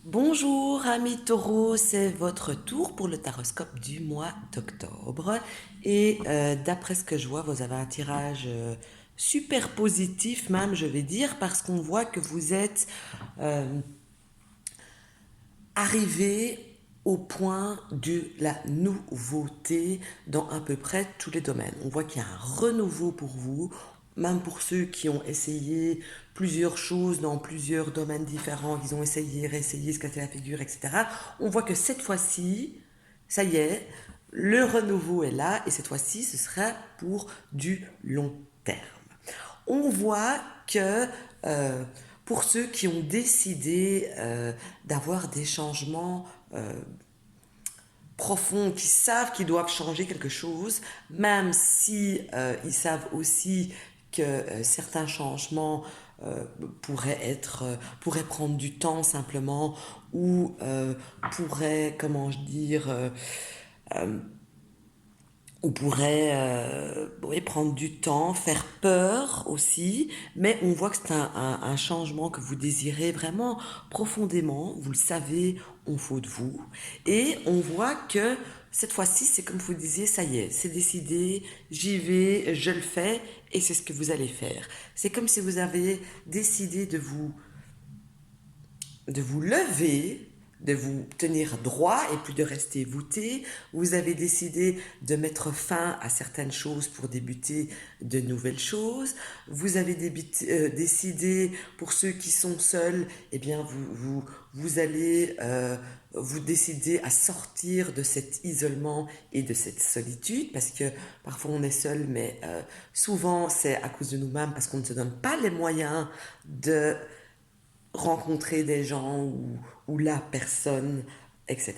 Bonjour amis taureaux, c'est votre tour pour le taroscope du mois d'octobre. Et d'après ce que je vois, vous avez un tirage super positif même, je vais dire, parce qu'on voit que vous êtes euh, arrivé au point de la nouveauté dans à peu près tous les domaines. On voit qu'il y a un renouveau pour vous, même pour ceux qui ont essayé plusieurs choses dans plusieurs domaines différents, qu'ils ont essayé, réessayé, se casser la figure, etc. On voit que cette fois-ci, ça y est, le renouveau est là et cette fois-ci, ce sera pour du long terme. On voit que euh, pour ceux qui ont décidé d'avoir des changements profonds, qui savent qu'ils doivent changer quelque chose, même si ils savent aussi que certains changements pourraient prendre du temps simplement ou pourraient, comment je dire, on pourrait oui, prendre du temps, faire peur aussi, mais on voit que c'est un changement que vous désirez vraiment profondément, vous le savez, on faut de vous, et on voit que cette fois-ci, c'est comme vous disiez, ça y est, c'est décidé, j'y vais, je le fais, et c'est ce que vous allez faire. C'est comme si vous avez décidé de vous lever, de vous tenir droit et plus de rester voûté. Vous avez décidé de mettre fin à certaines choses pour débuter de nouvelles choses. Vous avez décidé, pour ceux qui sont seuls, eh bien, vous allez vous décider à sortir de cet isolement et de cette solitude, parce que parfois on est seul, mais souvent c'est à cause de nous-mêmes, parce qu'on ne se donne pas les moyens de rencontrer des gens ou la personne, etc.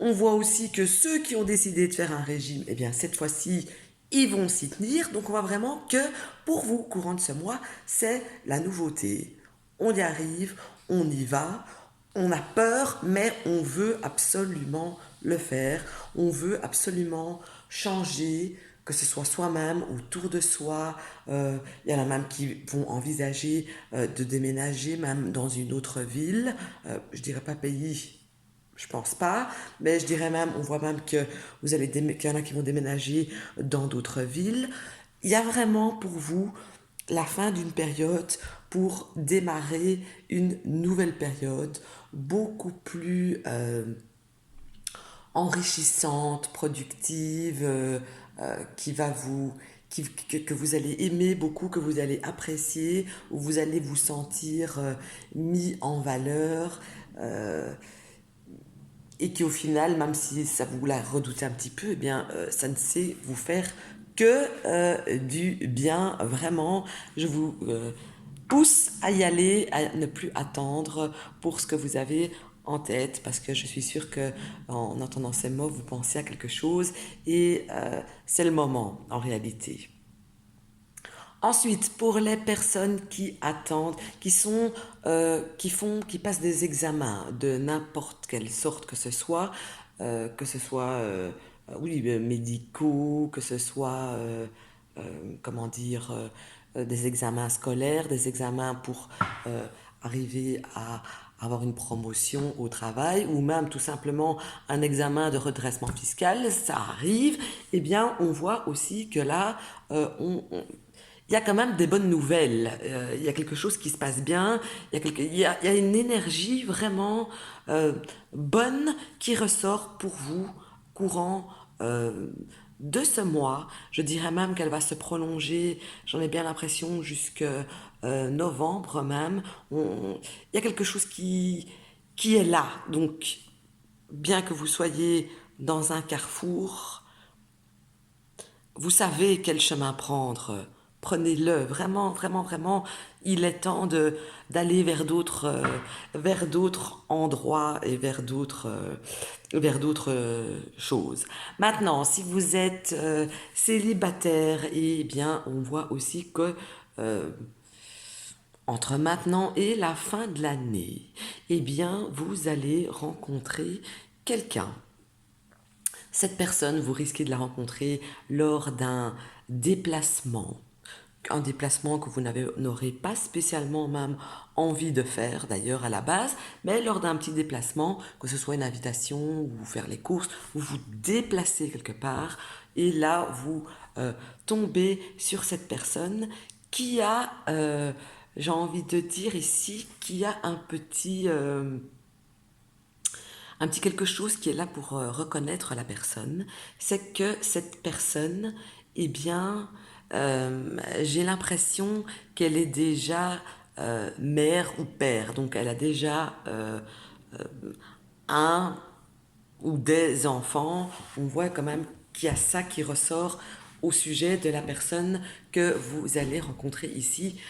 On voit aussi que ceux qui ont décidé de faire un régime, eh bien cette fois-ci, ils vont s'y tenir. Donc on voit vraiment que pour vous, courant de ce mois, c'est la nouveauté. On y arrive, on y va, on a peur, mais on veut absolument le faire. On veut absolument changer, que ce soit soi-même, autour de soi. Il y en a même qui vont envisager de déménager même dans une autre ville. Je dirais pas pays, je pense pas, mais je dirais même, on voit même que qu'il y en a qui vont déménager dans d'autres villes. Il y a vraiment pour vous la fin d'une période pour démarrer une nouvelle période beaucoup plus enrichissante, productive, qui va vous que vous allez aimer beaucoup, que vous allez apprécier, où vous allez vous sentir mis en valeur, et qui au final, même si ça vous la redoutez un petit peu, eh bien, ça ne sait vous faire que du bien, vraiment. Je vous pousse à y aller, à ne plus attendre pour ce que vous avez en tête, parce que je suis sûre que en entendant ces mots, vous pensez à quelque chose et c'est le moment en réalité. Ensuite, pour les personnes qui attendent, qui passent des examens de n'importe quelle sorte que ce soit, oui, médicaux, que ce soit, comment dire, des examens scolaires, des examens pour arriver à avoir une promotion au travail ou même tout simplement un examen de redressement fiscal, ça arrive, eh bien on voit aussi que là, il y a quand même des bonnes nouvelles. Il y a quelque chose qui se passe bien. Il y a une énergie vraiment bonne qui ressort pour vous courant de ce mois. Je dirais même qu'elle va se prolonger, j'en ai bien l'impression, jusque novembre même. Il y a quelque chose qui est là. Donc, bien que vous soyez dans un carrefour, vous savez quel chemin prendre. Prenez-le, vraiment, vraiment, vraiment. Il est temps d'aller vers d'autres endroits et vers d'autres choses. Maintenant, si vous êtes célibataire, eh bien, on voit aussi que euh, entre maintenant et la fin de l'année, eh bien, vous allez rencontrer quelqu'un. Cette personne, vous risquez de la rencontrer lors d'un déplacement, un déplacement que vous n'aurez pas spécialement même envie de faire d'ailleurs à la base, mais lors d'un petit déplacement, que ce soit une invitation ou faire les courses, vous vous déplacez quelque part et là vous tombez sur cette personne qui a, j'ai envie de dire ici, qui a un petit quelque chose qui est là pour reconnaître la personne, c'est que cette personne, eh bien, j'ai l'impression qu'elle est déjà mère ou père, donc elle a déjà un ou des enfants. On voit quand même qu'il y a ça qui ressort au sujet de la personne que vous allez rencontrer ici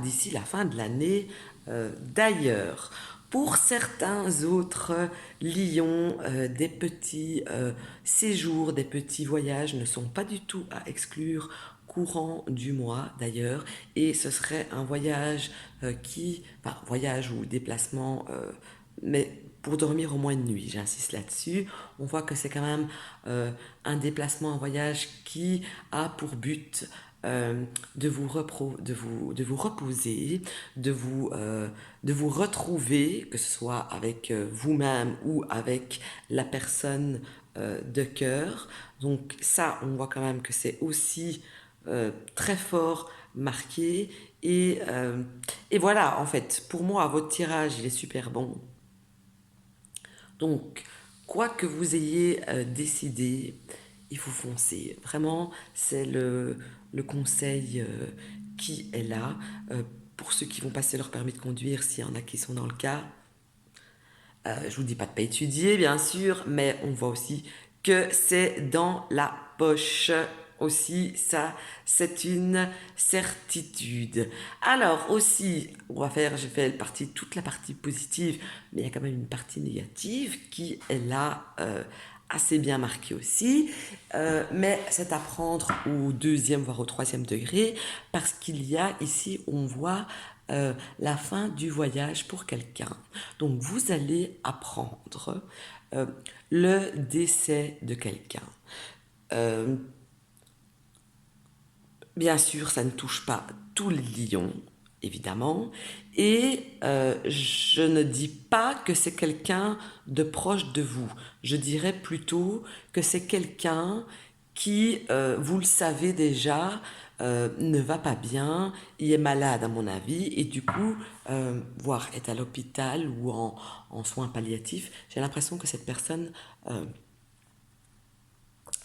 d'ici la fin de l'année. D'ailleurs, pour certains autres lions, des petits séjours, des petits voyages ne sont pas du tout à exclure courant du mois d'ailleurs, et ce serait un voyage enfin voyage ou déplacement, mais pour dormir au moins une nuit, j'insiste là-dessus. On voit que c'est quand même un déplacement, un voyage qui a pour but de vous reposer, de vous retrouver, que ce soit avec vous-même ou avec la personne de cœur. Donc ça, on voit quand même que c'est aussi très fort marqué. Et voilà, en fait, pour moi, votre tirage, il est super bon. Donc, quoi que vous ayez décidé, il faut foncer. Vraiment, c'est le conseil qui est là. Pour ceux qui vont passer leur permis de conduire, s'il y en a qui sont dans le cas, je vous dis pas de pas étudier, bien sûr, mais on voit aussi que c'est dans la poche aussi, ça, c'est une certitude. Alors aussi, j'ai fait toute la partie positive, mais il y a quand même une partie négative qui est là, assez bien marquée aussi, mais c'est à prendre au deuxième voire au troisième degré, parce qu'il y a ici, on voit la fin du voyage pour quelqu'un. Donc vous allez apprendre le décès de quelqu'un. Euh, Bien sûr, ça ne touche pas tous les lions, évidemment, et je ne dis pas que c'est quelqu'un de proche de vous. Je dirais plutôt que c'est quelqu'un qui, vous le savez déjà, ne va pas bien, il est malade à mon avis, et du coup, voire est à l'hôpital ou en soins palliatifs, j'ai l'impression que cette personne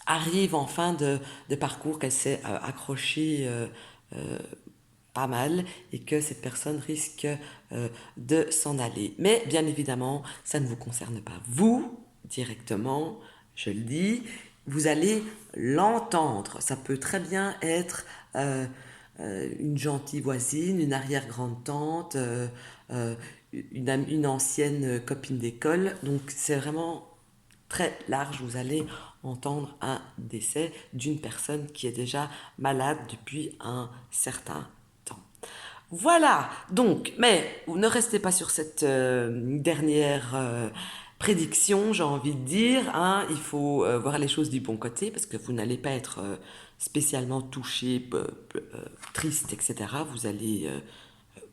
arrive en fin de parcours, qu'elle s'est accrochée pas mal et que cette personne risque de s'en aller. Mais bien évidemment, ça ne vous concerne pas vous directement, je le dis, vous allez l'entendre. Ça peut très bien être une gentille voisine, une arrière-grande-tante, une ancienne copine d'école. Donc c'est vraiment très large, vous allez entendre un décès d'une personne qui est déjà malade depuis un certain temps. Voilà, donc, mais ne restez pas sur cette dernière prédiction, j'ai envie de dire. Hein, il faut voir les choses du bon côté parce que vous n'allez pas être spécialement touché, triste, etc. Vous allez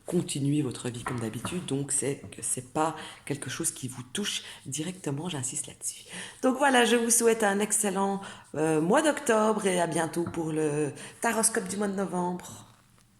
continuer votre vie comme d'habitude, donc c'est pas quelque chose qui vous touche directement, j'insiste là-dessus. Donc voilà, je vous souhaite un excellent mois d'octobre et à bientôt pour le taroscope du mois de novembre.